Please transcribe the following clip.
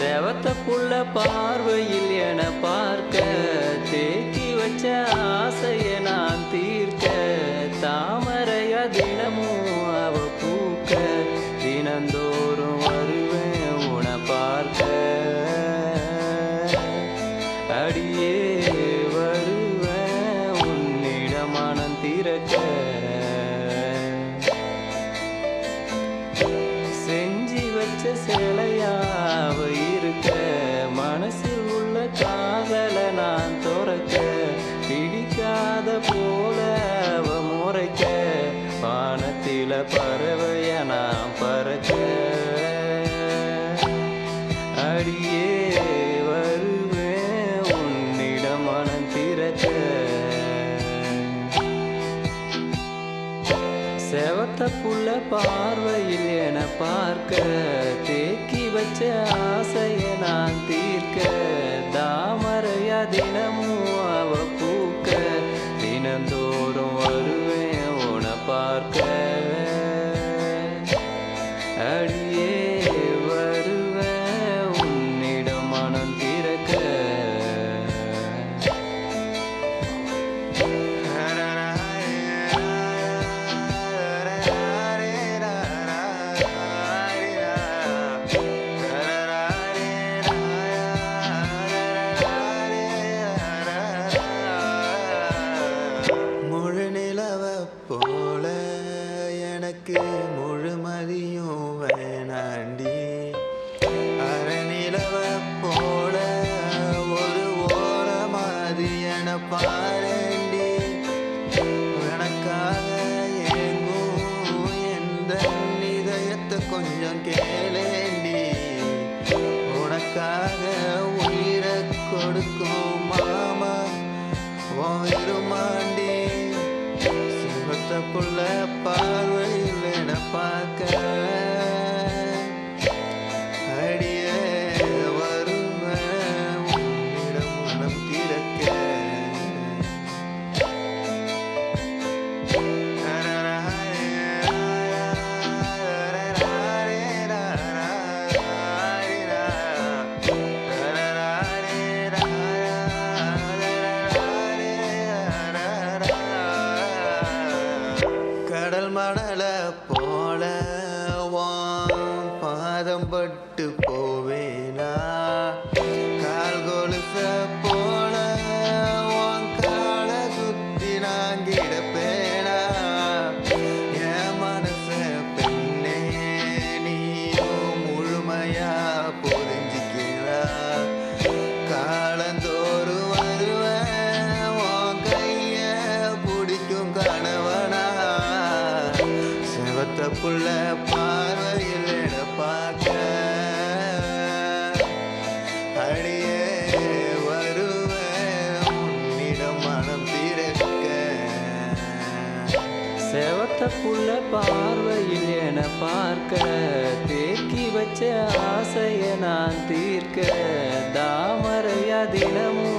செவத்த புள்ள பார்வையில் என பார்க்க தேக்கி வச்ச ஆசைய நான் தீர்க்க தாமரையா தினமும் அவ பூக்க தினந்தோறும் வருவேன் உன பார்க்க அடியே வருவேன் உன்னிடம் மனம் திறக்க செஞ்சி வச்ச சிலையாவ இருக்க மனசில் உள்ள காதல நான் துறக்க பிடிக்காத போல அவ முறைக்க வானத்தில பறவைய நான் பறக்க அடியே வருவேன் உன்னிடம் மனம் திறக்க செவத்த புள்ள பார்வையில் என பார்க்க தேக்கி வச்ச ஆசைய நான் தீர்க்க தாமரையா தினமும் அவ பூக்க தினந்தோறும் வருவேன் உன பார்க்க அடியே வருவேன் உன்னிடம் மனம் திறக்க போல எனக்கு முழுமதியும் வேணாண்டி அரநிலவ போல ஒரு ஓரமாதி என பாரண்டி எனக்காக ஏங்கும் எந்த இதயத்தை கொஞ்சம் கேளேண்டி உனக்காக உயிரை கொடுக்கும் மாமா இருமாண்டி புள்ள பார்வையில் என பார்க்க அடிய வருவேன் உன்னிடம் மனம் திறக்க கடல் மணல போல பாதம் பட்டு போவேனா கால் கொலுச போல கால சுத்தி நான் கிடப்பேனா என் மனச பெண்ணே நீயும் முழுமையா புரிஞ்சிக்கிறா காலந்தோறும் வருவேன் உன் கைய பிடிக்கும் கணவனா செவத்த புள்ள பார்வையில் என பார்க்க அடியே வருவேன் உன்னிடம் மனம் திறக்க செவத்த புள்ள பார்வையில் என பார்க்க தேக்கி வச்ச ஆசைய நான் தீர்க்க தாமரையா தினமும்